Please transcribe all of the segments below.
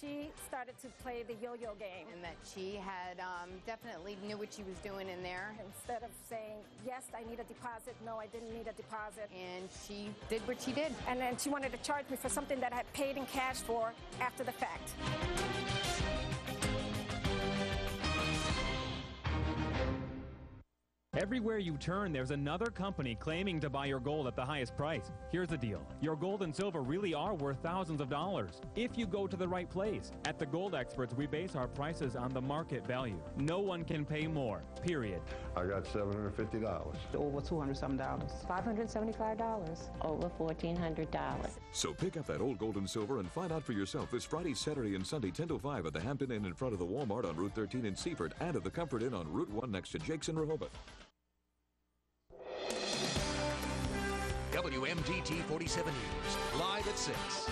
she started to play the yo-yo game. And that she had definitely knew what she was doing in there. Instead of saying, yes, I need a deposit, no, I didn't need a deposit. And she did what she did. And then she wanted to charge me for something that I had paid in cash for after the fact. Everywhere you turn, there's another company claiming to buy your gold at the highest price. Here's the deal. Your gold and silver really are worth thousands of dollars if you go to the right place. At The Gold Experts, we base our prices on the market value. No one can pay more, period. I got $750. Over $200-something. $575. Over $1,400. So pick up that old gold and silver and find out for yourself this Friday, Saturday, and Sunday, 10 to 5 at the Hampton Inn in front of the Walmart on Route 13 in Seaford and at the Comfort Inn on Route 1 next to Jake's in Rehoboth. WMDT 47 News, live at 6.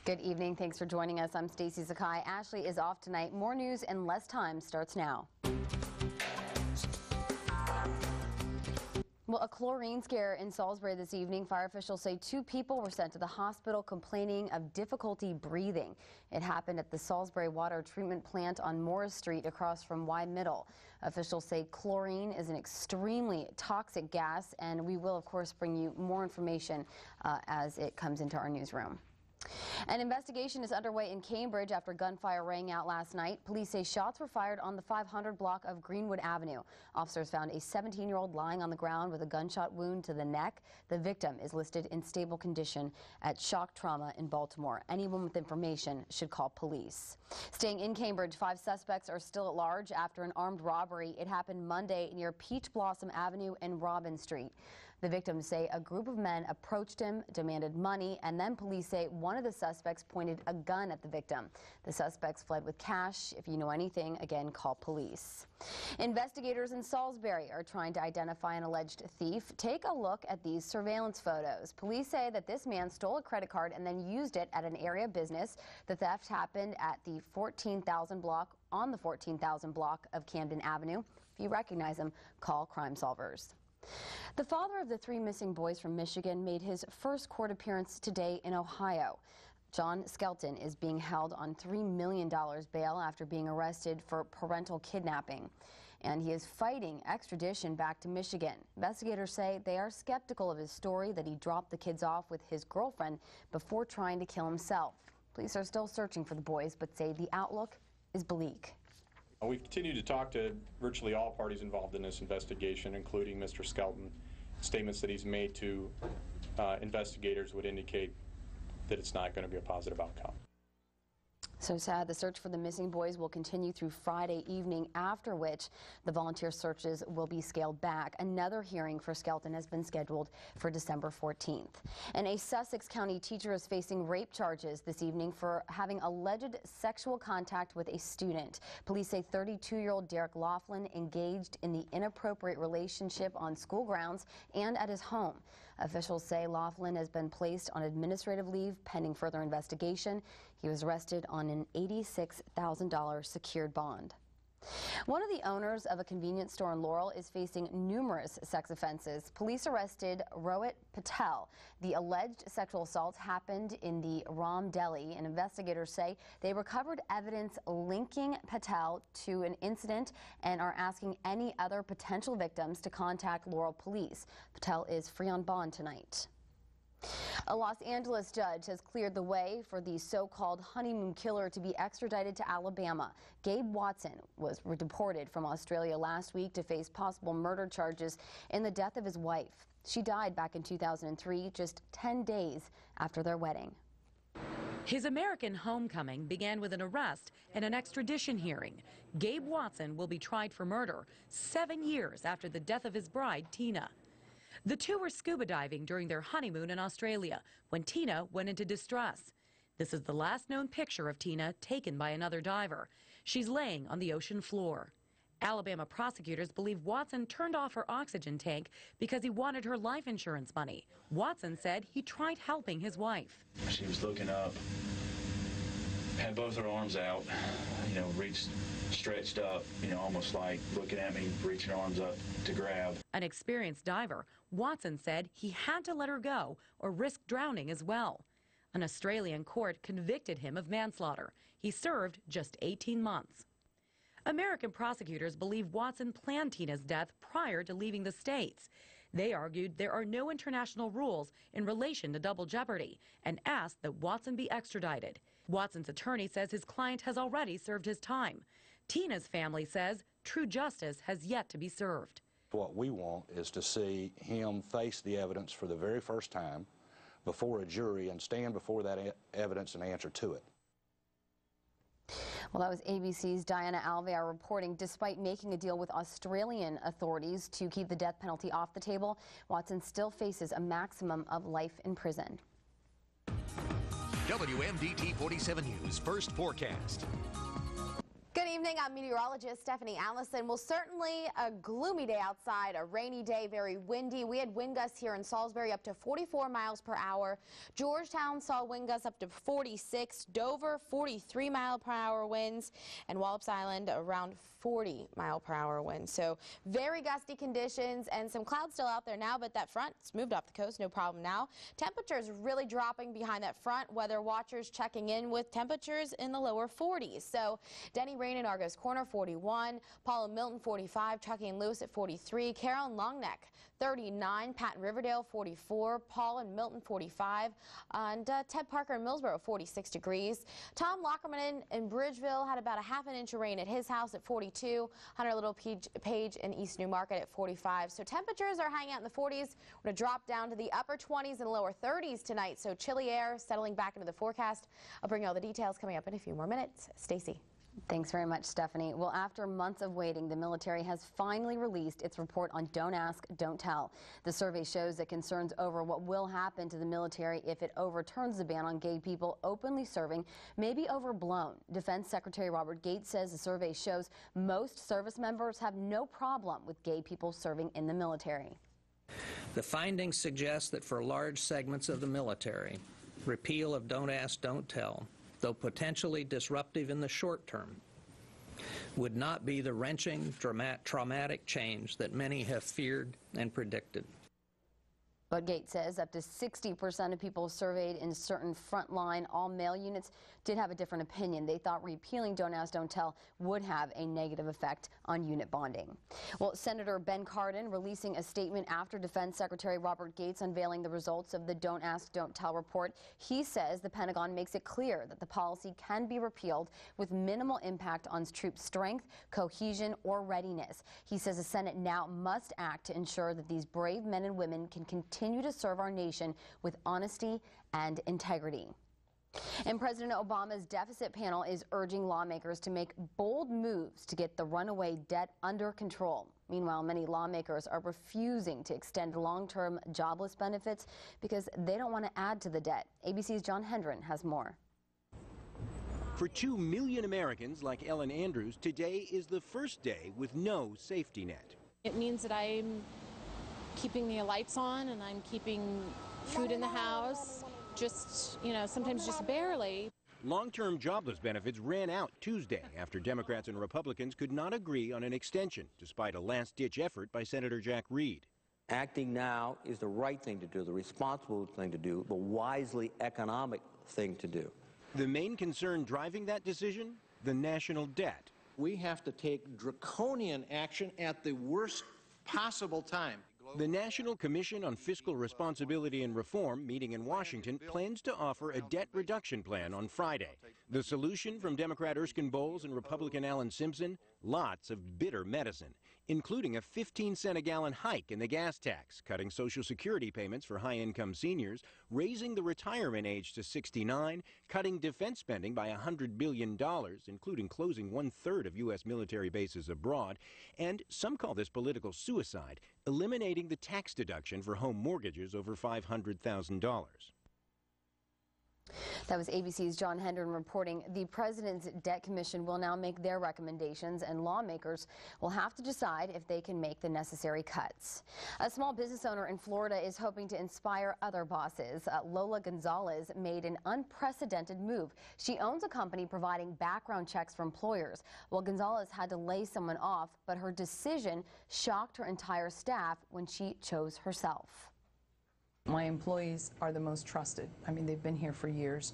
Good evening. Thanks for joining us. I'm Stacey Sakai. Ashley is off tonight. More news in less time starts now. Well, a chlorine scare in Salisbury this evening. Fire officials say 2 people were sent to the hospital complaining of difficulty breathing. It happened at the Salisbury water treatment plant on Morris Street across from Y Middle. Officials say chlorine is an extremely toxic gas, and we will, of course, bring you more information as it comes into our newsroom. An investigation is underway in Cambridge after gunfire rang out last night. Police say shots were fired on the 500 block of Greenwood Avenue. Officers found a 17-year-old lying on the ground with a gunshot wound to the neck. The victim is listed in stable condition at Shock Trauma in Baltimore. Anyone with information should call police. Staying in Cambridge, 5 suspects are still at large after an armed robbery. It happened Monday near Peach Blossom Avenue and Robin Street. The victims say a group of men approached him, demanded money, and then police say one of the suspects pointed a gun at the victim. The suspects fled with cash. If you know anything, again, call police. Investigators in Salisbury are trying to identify an alleged thief. Take a look at these surveillance photos. Police say that this man stole a credit card and then used it at an area business. The theft happened at the 14,000 block on the 14,000 block of Camden Avenue. If you recognize him, call Crime Solvers. The father of the 3 missing boys from Michigan made his first court appearance today in Ohio. John Skelton is being held on $3 million bail after being arrested for parental kidnapping. And he is fighting extradition back to Michigan. Investigators say they are skeptical of his story that he dropped the kids off with his girlfriend before trying to kill himself. Police are still searching for the boys, but say the outlook is bleak. We've continued to talk to virtually all parties involved in this investigation, including Mr. Skelton. Statements that he's made to investigators would indicate that it's not going to be a positive outcome. So sad. The search for the missing boys will continue through Friday evening, after which the volunteer searches will be scaled back. Another hearing for Skelton has been scheduled for December 14th. And a Sussex County teacher is facing rape charges this evening for having alleged sexual contact with a student. Police say 32-year-old Derek Laughlin engaged in the inappropriate relationship on school grounds and at his home. Officials say Laughlin has been placed on administrative leave pending further investigation. He was arrested on an $86,000 secured bond. One of the owners of a convenience store in Laurel is facing numerous sex offenses. Police arrested Rohit Patel. The alleged sexual assault happened in the Ram Deli, and investigators say they recovered evidence linking Patel to an incident and are asking any other potential victims to contact Laurel police. Patel is free on bond tonight. A Los Angeles judge has cleared the way for the so-called honeymoon killer to be extradited to Alabama. Gabe Watson was deported from Australia last week to face possible murder charges in the death of his wife. She died back in 2003, just 10 days after their wedding. His American homecoming began with an arrest and an extradition hearing. Gabe Watson will be tried for murder 7 years after the death of his bride, Tina. The two were scuba diving during their honeymoon in Australia when Tina went into distress. This is the last known picture of Tina taken by another diver. She's laying on the ocean floor. Alabama prosecutors believe Watson turned off her oxygen tank because he wanted her life insurance money. Watson said he tried helping his wife. She was looking up, had both her arms out, stretched up, almost like looking at me, reaching her arms up to grab. An experienced diver, Watson said he had to let her go or risk drowning as well. An Australian court convicted him of manslaughter. He served just 18 months. American prosecutors believe Watson planned Tina's death prior to leaving the States. They argued there are no international rules in relation to double jeopardy and asked that Watson be extradited. Watson's attorney says his client has already served his time. Tina's family says true justice has yet to be served. What we want is to see him face the evidence for the very first time before a jury and stand before that evidence and answer to it. Well, that was ABC's Diana Alvear reporting. Despite making a deal with Australian authorities to keep the death penalty off the table, Watson still faces a maximum of life in prison. WMDT 47 News First Forecast. Good evening, I'm meteorologist Stephanie Allison. Well, certainly a gloomy day outside, a rainy day, very windy. We had wind gusts here in Salisbury up to 44 miles per hour. Georgetown saw wind gusts up to 46. Dover, 43 mile per hour winds. And Wallops Island around 40 mile per hour winds. So very gusty conditions and some clouds still out there now, but that front's moved off the coast, no problem now. Temperatures really dropping behind that front. Weather watchers checking in with temperatures in the lower 40s. So Denny Rain in Argos Corner, 41. Paul and Milton, 45. Chucky and Lewis at 43. Carroll and Longneck, 39. Patton Riverdale, 44. Paul and Milton, 45. And Ted Parker in Millsboro, 46 degrees. Tom Lockerman in Bridgeville had about a half an inch of rain at his house at 42. Hunter Little Page in East Newmarket at 45. So temperatures are hanging out in the 40s. We're going to drop down to the upper 20s and lower 30s tonight. So chilly air settling back into the forecast. I'll bring you all the details coming up in a few more minutes. Stacey. Thanks very much, Stephanie. Well, after months of waiting, the military has finally released its report on Don't Ask, Don't Tell. The survey shows that concerns over what will happen to the military if it overturns the ban on gay people openly serving may be overblown. Defense Secretary Robert Gates says the survey shows most service members have no problem with gay people serving in the military. The findings suggest that for large segments of the military, repeal of Don't Ask, Don't Tell, though potentially disruptive in the short term, would not be the wrenching, traumatic change that many have feared and predicted. But Gates says up to 60% of people surveyed in certain frontline all-male units did have a different opinion. They thought repealing Don't Ask, Don't Tell would have a negative effect on unit bonding. Well, Senator Ben Cardin releasing a statement after Defense Secretary Robert Gates unveiling the results of the Don't Ask, Don't Tell report. He says the Pentagon makes it clear that the policy can be repealed with minimal impact on troop strength, cohesion, or readiness. He says the Senate now must act to ensure that these brave men and women can continue to serve our nation with honesty and integrity. And President Obama's deficit panel is urging lawmakers to make bold moves to get the runaway debt under control. Meanwhile, many lawmakers are refusing to extend long-term jobless benefits because they don't want to add to the debt. ABC's John Hendren has more. For 2 million Americans like Ellen Andrews, today is the first day with no safety net. It means that I'm keeping the lights on and I'm keeping food in the house, just, sometimes just barely. Long-term jobless benefits ran out Tuesday after Democrats and Republicans could not agree on an extension, despite a last-ditch effort by Senator Jack Reed. Acting now is the right thing to do, the responsible thing to do, the wisely economic thing to do. The main concern driving that decision? The national debt. We have to take draconian action at the worst possible time. The National Commission on Fiscal Responsibility and Reform, meeting in Washington, plans to offer a debt reduction plan on Friday. The solution from Democrat Erskine Bowles and Republican Alan Simpson? Lots of bitter medicine, including a 15-cent-a-gallon hike in the gas tax, cutting Social Security payments for high-income seniors, raising the retirement age to 69, cutting defense spending by $100 billion, including closing 1/3 of U.S. military bases abroad, and some call this political suicide, eliminating the tax deduction for home mortgages over $500,000. That was ABC's John Hendren reporting. The President's Debt Commission will now make their recommendations, and lawmakers will have to decide if they can make the necessary cuts. A small business owner in Florida is hoping to inspire other bosses. Lola Gonzalez made an unprecedented move. She owns a company providing background checks for employers. Well, Gonzalez had to lay someone off, but her decision shocked her entire staff when she chose herself. My employees are the most trusted. I mean, they've been here for years.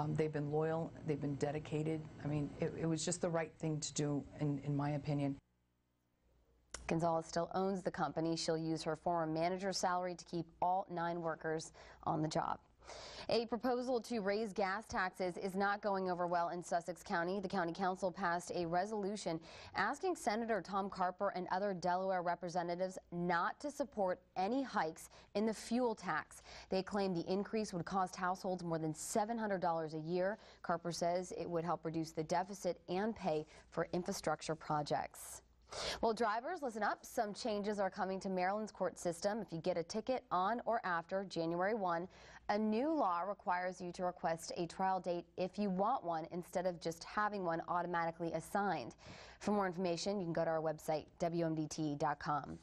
They've been loyal. They've been dedicated. I mean, it was just the right thing to do, in my opinion. Gonzalez still owns the company. She'll use her former manager's salary to keep all 9 workers on the job. A proposal to raise gas taxes is not going over well in Sussex County. The County Council passed a resolution asking Senator Tom Carper and other Delaware representatives not to support any hikes in the fuel tax. They claim the increase would cost households more than $700 a year. Carper says it would help reduce the deficit and pay for infrastructure projects. Well, drivers, listen up. Some changes are coming to Maryland's court system. If you get a ticket on or after January 1, a new law requires you to request a trial date if you want one instead of just having one automatically assigned. For more information, you can go to our website, WMDT.com.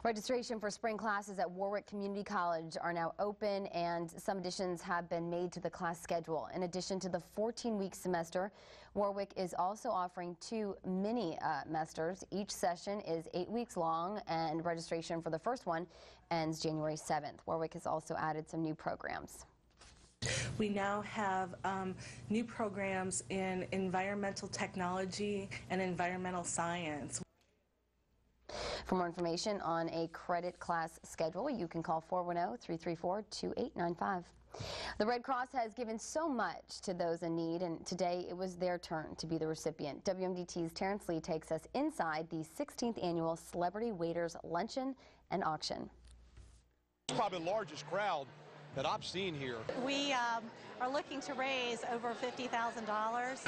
Registration for spring classes at Warwick Community College are now open, and some additions have been made to the class schedule. In addition to the 14-week semester, Warwick is also offering 2 mini-mesters. Each session is 8 weeks long, and registration for the first one ends January 7th. Warwick has also added some new programs. We now have new programs in environmental technology and environmental science. For more information on a credit class schedule, you can call 410-334-2895. The Red Cross has given so much to those in need, and today it was their turn to be the recipient. WMDT's Terrence Lee takes us inside the 16th annual Celebrity Waiters Luncheon and Auction. It's probably the largest crowd that I've seen here. We are looking to raise over $50,000.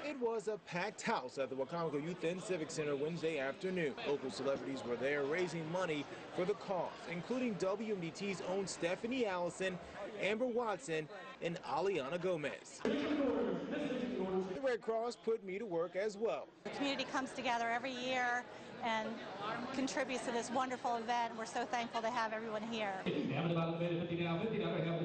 It was a packed house at the Wacomico Youth and Civic Center Wednesday afternoon. Local celebrities were there raising money for the cause, including WMDT's own Stephanie Allison, Amber Watson, and Aliana Gomez. The Red Cross put me to work as well. The community comes together every year and contributes to this wonderful event. We're so thankful to have everyone here.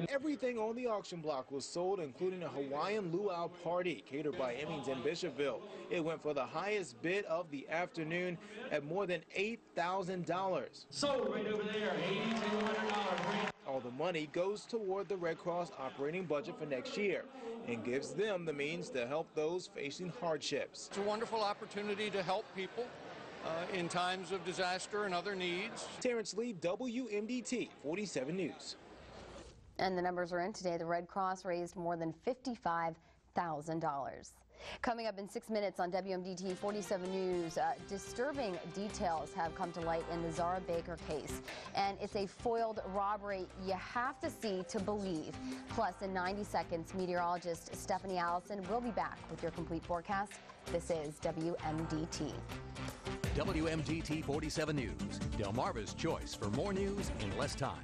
Everything on the auction block was sold, including a Hawaiian luau party catered by Emmings in Bishopville. It went for the highest bid of the afternoon at more than $8,000. Sold right over there, $8,200. All the money goes toward the Red Cross operating budget for next year and gives them the means to help those facing hardships. It's a wonderful opportunity to help people in times of disaster and other needs. Terrence Lee, WMDT 47 News. And the numbers are in today. The Red Cross raised more than $55,000. Coming up in 6 minutes on WMDT 47 News, disturbing details have come to light in the Zara Baker case. And it's a foiled robbery you have to see to believe. Plus, in 90 seconds, meteorologist Stephanie Allison will be back with your complete forecast. This is WMDT. WMDT 47 News, Delmarva's choice for more news in less time.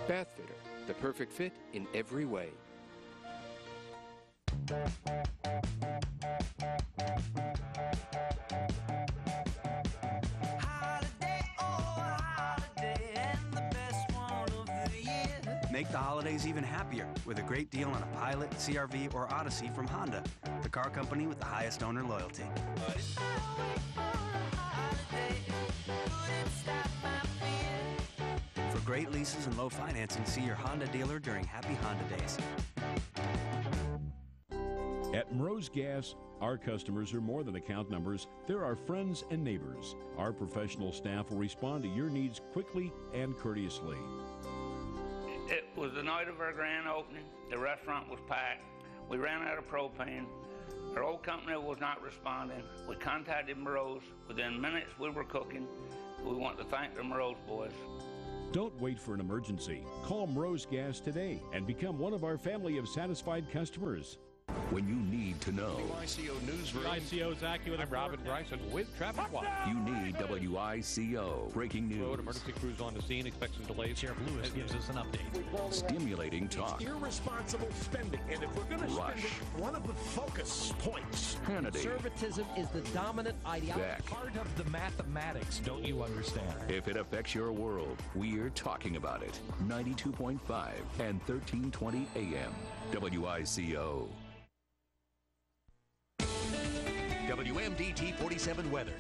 Bathfitter, the perfect fit in every way. Make the holidays even happier with a great deal on a Pilot, CR-V, or Odyssey from Honda, the car company with the highest owner loyalty. For great leases and low financing, see your Honda dealer during Happy Honda Days. At Mrose Gas, our customers are more than account numbers. They're our friends and neighbors. Our professional staff will respond to your needs quickly and courteously. It was the night of our grand opening. The restaurant was packed. We ran out of propane. Our old company was not responding. We contacted Mrose. Within minutes, we were cooking. We want to thank the Mrose boys. Don't wait for an emergency. Call Mrose Gas today and become one of our family of satisfied customers. When you need to know. WICO Newsroom. ICO's accurate. I'm Robin Bryson with Traffic Watch. You need WICO. Breaking news. Road emergency crews on the scene. Expect some delays. Sheriff Lewis gives us an update. Stimulating talk. It's irresponsible spending. And if we're going to spend it, one of the focus points. Hannity. Conservatism is the dominant ideology. Beck. Part of the mathematics, don't you understand? If it affects your world, we're talking about it. 92.5 and 1320 AM. WICO. WMDT 47 weather.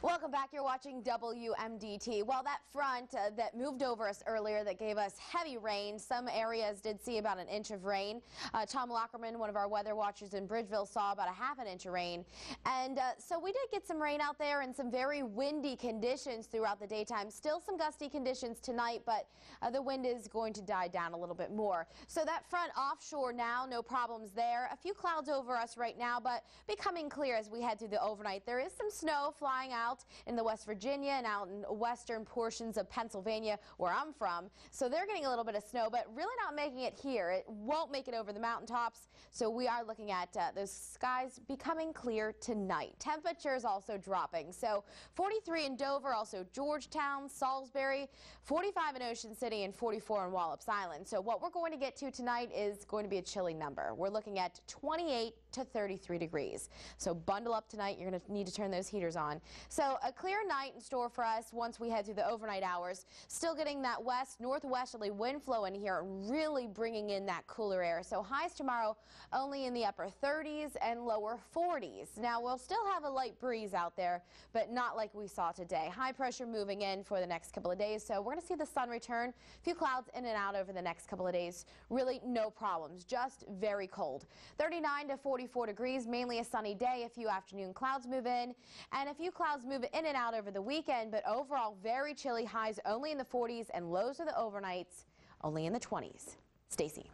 Welcome back. You're watching WMDT. Well, that front that moved over us earlier that gave us heavy rain. Some areas did see about an inch of rain. Tom Lockerman, one of our weather watchers in Bridgeville, saw about a half an inch of rain. And so we did get some rain out there and some very windy conditions throughout the daytime. Still some gusty conditions tonight, but the wind is going to die down a little bit more. So that front offshore now, no problems there. A few clouds over us right now, but becoming clear as we head through the overnight. There is some snow flying out in the West Virginia and out in western portions of Pennsylvania where I'm from. So they're getting a little bit of snow, but really not making it here. It won't make it over the mountaintops. So we are looking at those skies becoming clear tonight. Temperatures also dropping. So 43 in Dover, also Georgetown, Salisbury, 45 in Ocean City, and 44 in Wallops Island. So what we're going to get to tonight is going to be a chilly number. We're looking at 28 to 33 degrees. So bundle up tonight. You're going to need to turn those heaters on. So a clear night in store for us once we head through the overnight hours. Still getting that west northwesterly wind flow in here, really bringing in that cooler air. So highs tomorrow only in the upper 30s and lower 40s. Now we'll still have a light breeze out there, but not like we saw today. High pressure moving in for the next couple of days. So we're going to see the sun return. A few clouds in and out over the next couple of days. Really no problems, just very cold. 39 to 44 degrees, mainly a sunny day. A few afternoon clouds move in, and a few clouds move in and out over the weekend, but overall very chilly. Highs only in the 40s and lows of the overnights only in the 20s. Stacy.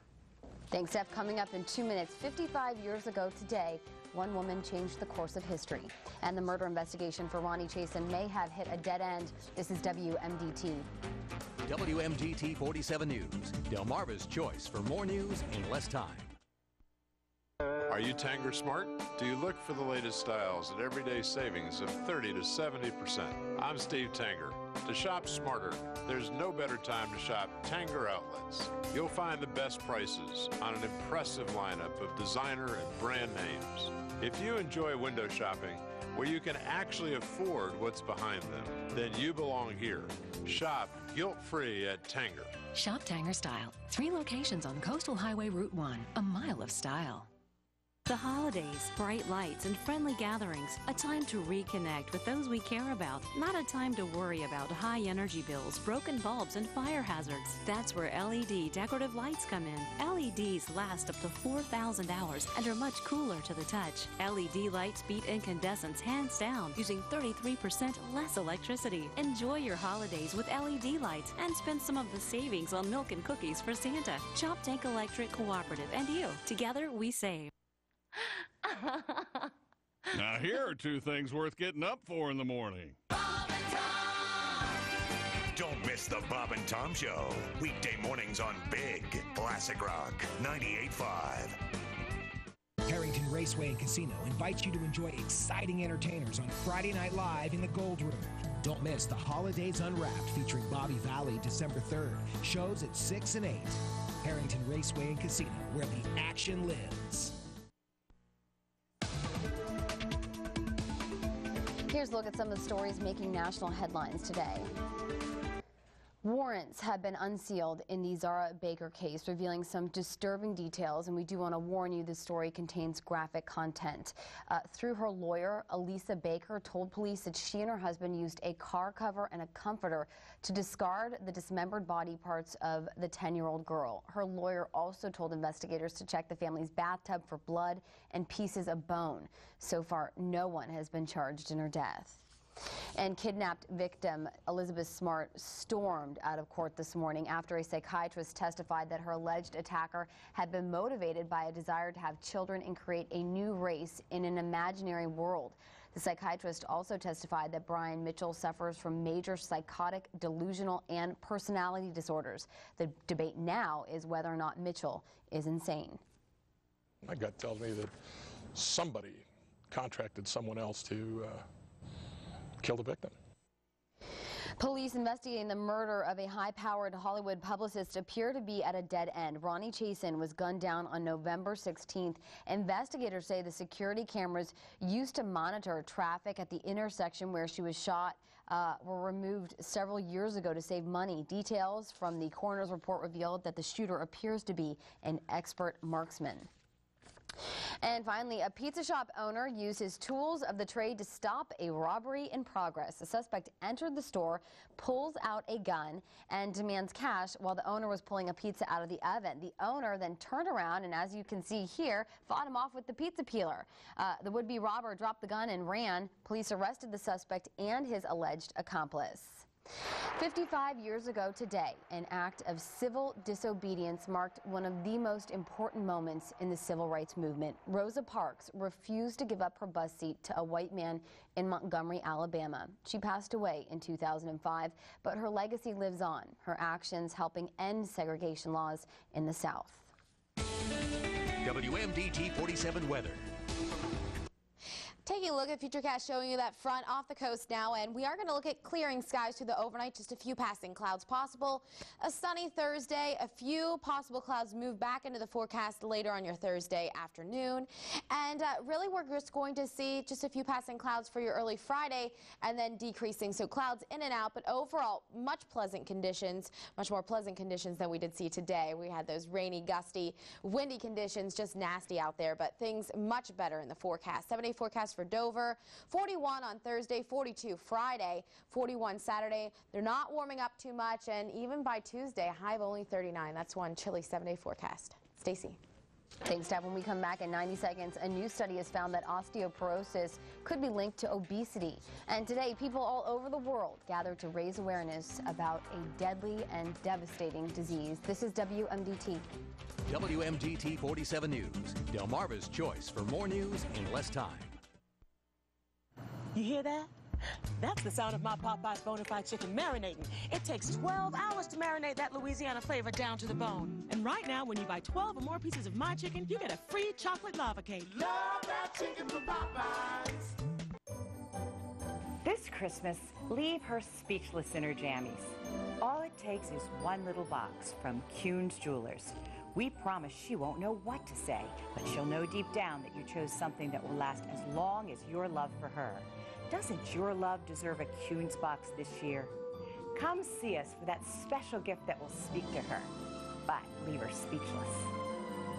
Thanks, Steph. Coming up in 2 minutes, 55 years ago today, one woman changed the course of history. And the murder investigation for Ronnie Chasen may have hit a dead end. This is WMDT. WMDT 47 News. Delmarva's choice for more news in less time. Are you Tanger smart? Do you look for the latest styles at everyday savings of 30 to 70%? I'm Steve Tanger. To shop smarter, there's no better time to shop Tanger outlets. You'll find the best prices on an impressive lineup of designer and brand names. If you enjoy window shopping where you can actually afford what's behind them, then you belong here. Shop guilt-free at Tanger. Shop Tanger style. 3 locations on Coastal Highway Route 1. A mile of style. The holidays, bright lights, and friendly gatherings. A time to reconnect with those we care about. Not a time to worry about high energy bills, broken bulbs, and fire hazards. That's where LED decorative lights come in. LEDs last up to 4,000 hours and are much cooler to the touch. LED lights beat incandescents hands down, using 33% less electricity. Enjoy your holidays with LED lights and spend some of the savings on milk and cookies for Santa. Chop Tank Electric Cooperative and you. Together we save. Now here are 2 things worth getting up for in the morning. Don't miss the Bob and Tom Show. Weekday mornings on Big Classic Rock 98.5. Harrington Raceway and Casino invites you to enjoy exciting entertainers on Friday Night Live in the Gold Room. Don't miss the Holidays Unwrapped featuring Bobby Valley December 3rd. Shows at 6 and 8. Harrington Raceway and Casino, where the action lives. Here's a look at some of the stories making national headlines today. Warrants have been unsealed in the Zara Baker case, revealing some disturbing details, and we do want to warn you this story contains graphic content. Through her lawyer, Elisa Baker told police that she and her husband used a car cover and a comforter to discard the dismembered body parts of the 10-year-old girl. Her lawyer also told investigators to check the family's bathtub for blood and pieces of bone. So far, no one has been charged in her death. And kidnapped victim Elizabeth Smart stormed out of court this morning after a psychiatrist testified that her alleged attacker had been motivated by a desire to have children and create a new race in an imaginary world. The psychiatrist also testified that Brian Mitchell suffers from major psychotic, delusional, and personality disorders. The debate now is whether or not Mitchell is insane. My gut tells me that somebody contracted someone else to kill the victim. Police investigating the murder of a high-powered Hollywood publicist appear to be at a dead end. Ronnie Chasen was gunned down on November 16th. Investigators say the security cameras used to monitor traffic at the intersection where she was shot were removed several years ago to save money. Details from the coroner's report revealed that the shooter appears to be an expert marksman. And finally, a pizza shop owner used his tools of the trade to stop a robbery in progress. The suspect entered the store, pulls out a gun, and demands cash while the owner was pulling a pizza out of the oven. The owner then turned around and, as you can see here, fought him off with the pizza peeler. The would-be robber dropped the gun and ran. Police arrested the suspect and his alleged accomplice. 55 years ago today, an act of civil disobedience marked one of the most important moments in the civil rights movement. Rosa Parks refused to give up her bus seat to a white man in Montgomery, Alabama. She passed away in 2005, but her legacy lives on, her actions helping end segregation laws in the South. WMDT 47 weather. Taking a look at Futurecast, showing you that front off the coast now, and we are going to look at clearing skies through the overnight. Just a few passing clouds possible. A sunny Thursday. A few possible clouds move back into the forecast later on your Thursday afternoon. And really, we're just going to see just a few passing clouds for your early Friday and then decreasing. So clouds in and out, but overall, much pleasant conditions, much more pleasant conditions than we did see today. We had those rainy, gusty, windy conditions, just nasty out there, but things much better in the forecast. 7-day forecast for Dover, 41 on Thursday, 42 Friday, 41 Saturday. They're not warming up too much, and even by Tuesday, a high of only 39. That's one chilly 7-day forecast. Stacey. Thanks, Deb. When we come back in 90 seconds, a new study has found that osteoporosis could be linked to obesity. And today, people all over the world gather to raise awareness about a deadly and devastating disease. This is WMDT. WMDT 47 News. Delmarva's choice for more news in less time. You hear that? That's the sound of my Popeye's Bonafide chicken marinating. It takes 12 hours to marinate that Louisiana flavor down to the bone. And right now, when you buy 12 or more pieces of my chicken, you get a free chocolate lava cake. Love that chicken from Popeyes. This Christmas, leave her speechless in her jammies. All it takes is one little box from Kuhn's Jewelers. We promise she won't know what to say, but she'll know deep down that you chose something that will last as long as your love for her. Doesn't your love deserve a Kuhn's box this year? Come see us for that special gift that will speak to her, but leave her speechless.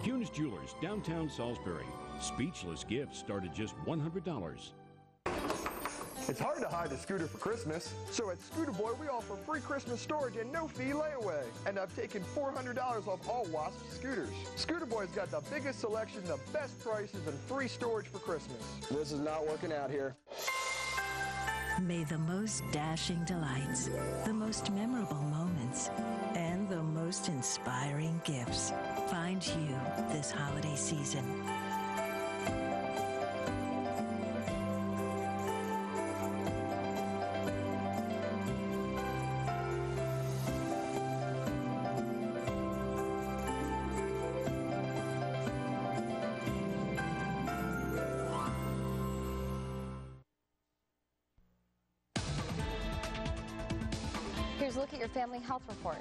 Kuhn's Jewelers, downtown Salisbury. Speechless gifts start at just $100. It's hard to hide a scooter for Christmas, so at Scooter Boy we offer free Christmas storage and no fee layaway. And I've taken $400 off all Wasp scooters. Scooter Boy's got the biggest selection, the best prices, and free storage for Christmas. This is not working out here. May the most dashing delights, the most memorable moments, and the most inspiring gifts find you this holiday season. Here's a look at your family health report.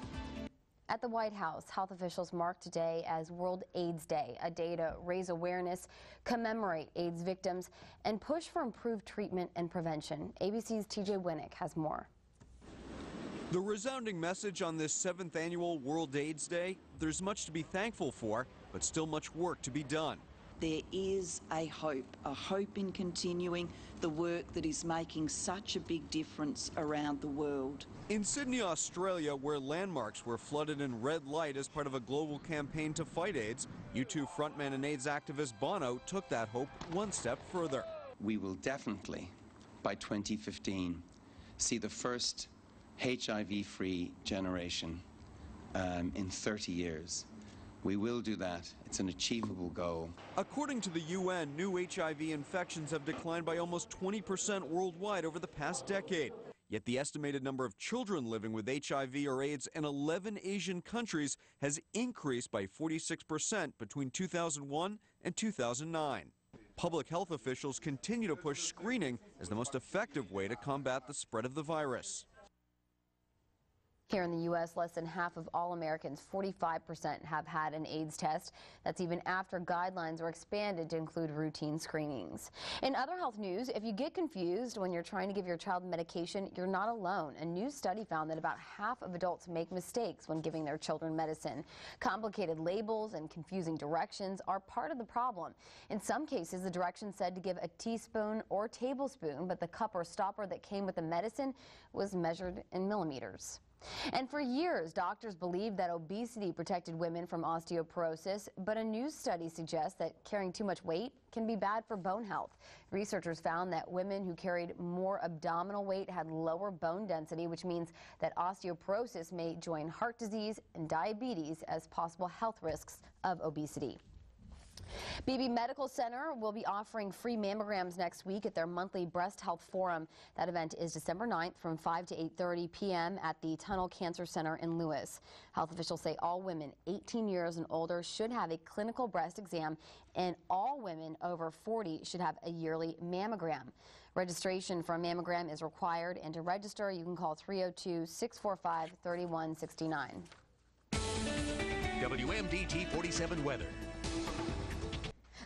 At the White House, health officials mark today as World AIDS Day, a day to raise awareness, commemorate AIDS victims, and push for improved treatment and prevention. ABC's TJ Winnick has more. The resounding message on this 7th annual World AIDS Day: there's much to be thankful for, but still much work to be done. There is a hope in continuing the work that is making such a big difference around the world. In Sydney, Australia, where landmarks were flooded in red light as part of a global campaign to fight AIDS, U2 frontman and AIDS activist Bono took that hope one step further. We will definitely, by 2015, see the first HIV-free generation in 30 years. We will do that. It's an achievable goal. According to the UN, new HIV infections have declined by almost 20% worldwide over the past decade. Yet the estimated number of children living with HIV or AIDS in 11 Asian countries has increased by 46% between 2001 and 2009. Public health officials continue to push screening as the most effective way to combat the spread of the virus. Here in the U.S., less than half of all Americans, 45%, have had an AIDS test. That's even after guidelines were expanded to include routine screenings. In other health news, if you get confused when you're trying to give your child medication, you're not alone. A new study found that about half of adults make mistakes when giving their children medicine. Complicated labels and confusing directions are part of the problem. In some cases, the directions said to give a teaspoon or tablespoon, but the cup or stopper that came with the medicine was measured in millimeters. And for years, doctors believed that obesity protected women from osteoporosis, but a new study suggests that carrying too much weight can be bad for bone health. Researchers found that women who carried more abdominal weight had lower bone density, which means that osteoporosis may join heart disease and diabetes as possible health risks of obesity. BB Medical Center will be offering free mammograms next week at their monthly Breast Health Forum. That event is December 9th from 5 to 8:30 p.m. at the Tunnel Cancer Center in Lewis. Health officials say all women 18 years and older should have a clinical breast exam, and all women over 40 should have a yearly mammogram. Registration for a mammogram is required, and to register, you can call 302-645-3169. WMDT 47 weather.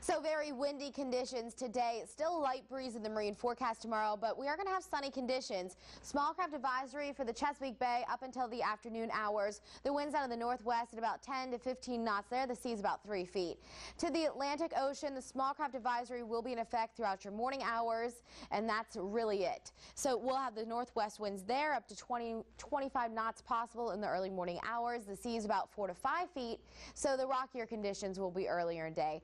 So very windy conditions today. Still a light breeze in the marine forecast tomorrow, but we are going to have sunny conditions. Small craft advisory for the Chesapeake Bay up until the afternoon hours. The winds out of the northwest at about 10 to 15 knots there. The sea's about 3 feet. To the Atlantic Ocean, the small craft advisory will be in effect throughout your morning hours, and that's really it. So we'll have the northwest winds there up to 25 knots possible in the early morning hours. The sea is about 4 to 5 feet, so the rockier conditions will be earlier in day.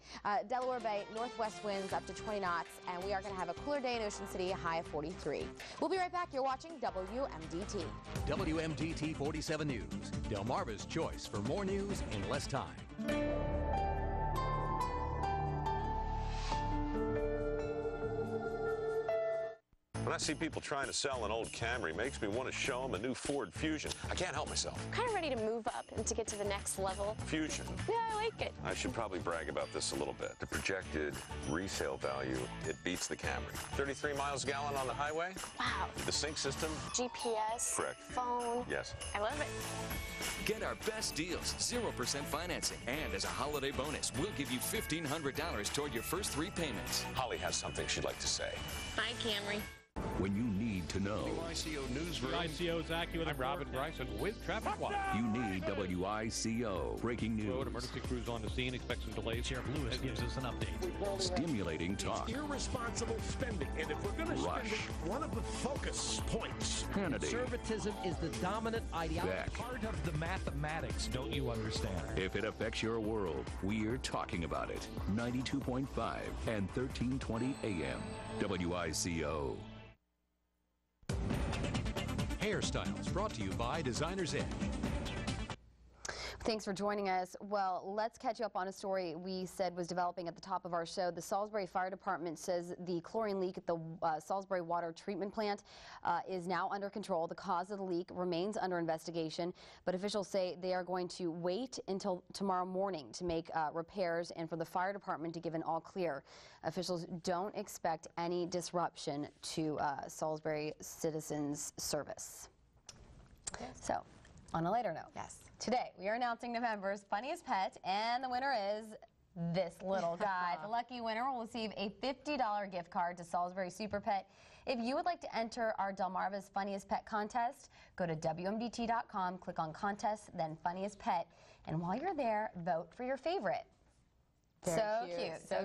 Delaware Bay, northwest winds up to 20 knots, and we are going to have a cooler day in Ocean City, a high of 43. We'll be right back. You're watching WMDT. WMDT 47 News, Delmarva's choice for more news in less time. When I see people trying to sell an old Camry, it makes me want to show them a new Ford Fusion. I can't help myself. Kind of ready to move up and to get to the next level. Fusion. Yeah, I like it. I should probably brag about this a little bit. The projected resale value, it beats the Camry. 33 miles a gallon on the highway. Wow. The sync system. GPS. Correct. Phone. Yes. I love it. Get our best deals, 0% financing. And as a holiday bonus, we'll give you $1,500 toward your first 3 payments. Holly has something she'd like to say. Bye, Camry. When you need to know. WICO Newsroom. WICO's AccuWeather. I'm Robin Bryson with Traffic Watch. You need WICO. Breaking news. Road emergency crews on the scene. Expect some delays. Sheriff Lewis gives us an update. Stimulating talk. It's irresponsible spending. And if we're going to spend it, one of the focus points. Hannity. Conservatism is the dominant ideology. Part of the mathematics, don't you understand? If it affects your world, we're talking about it. 92.5 and 1320 AM. WICO. Hairstyles brought to you by Designer's Edge. Thanks for joining us. Well, let's catch you up on a story we said was developing at the top of our show. The Salisbury Fire Department says the chlorine leak at the Salisbury water treatment plant is now under control. The cause of the leak remains under investigation, but officials say they are going to wait until tomorrow morning to make repairs and for the fire department to give an all clear. Officials don't expect any disruption to Salisbury citizens' service. So, on a lighter note. Yes. Today, we are announcing November's funniest pet, and the winner is this little guy. The lucky winner will receive a $50 gift card to Salisbury Super Pet. If you would like to enter our Delmarva's Funniest Pet contest, go to WMDT.com, click on Contest, then Funniest Pet, and while you're there, vote for your favorite. So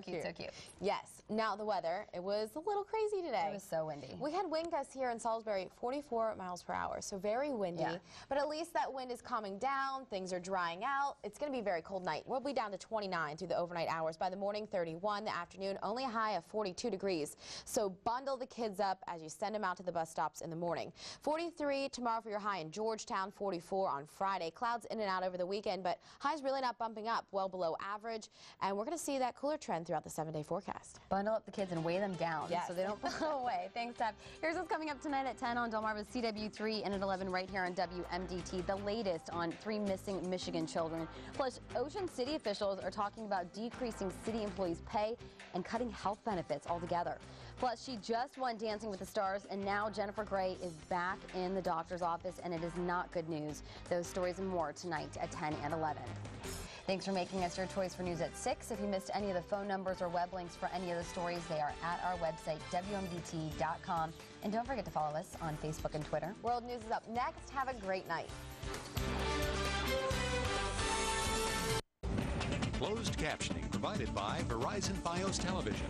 cute. Yes. Now the weather, it was a little crazy today. It was so windy. We had wind gusts here in Salisbury, 44 miles per hour, so very windy. Yeah. But at least that wind is calming down. Things are drying out. It's going to be a very cold night. We'll be down to 29 through the overnight hours. By the morning, 31. The afternoon, only a high of 42 degrees. So bundle the kids up as you send them out to the bus stops in the morning. 43 tomorrow for your high in Georgetown, 44 on Friday. Clouds in and out over the weekend, but highs really not bumping up, well below average. And we're going to see that cooler trend throughout the 7-day forecast. Bundle up the kids and weigh them down so they don't blow away. Thanks, Steph. Here's what's coming up tonight at 10 on Delmarva's CW3 and at 11 right here on WMDT. The latest on 3 missing Michigan children. Plus, Ocean City officials are talking about decreasing city employees' pay and cutting health benefits altogether. Plus, she just won Dancing with the Stars, and now Jennifer Grey is back in the doctor's office, and it is not good news. Those stories and more tonight at 10 and 11. Thanks for making us your choice for news at 6. If you missed any of the phone numbers or web links for any of the stories, they are at our website, WMDT.com. And don't forget to follow us on Facebook and Twitter. World News is up next. Have a great night. Closed captioning provided by Verizon Fios Television.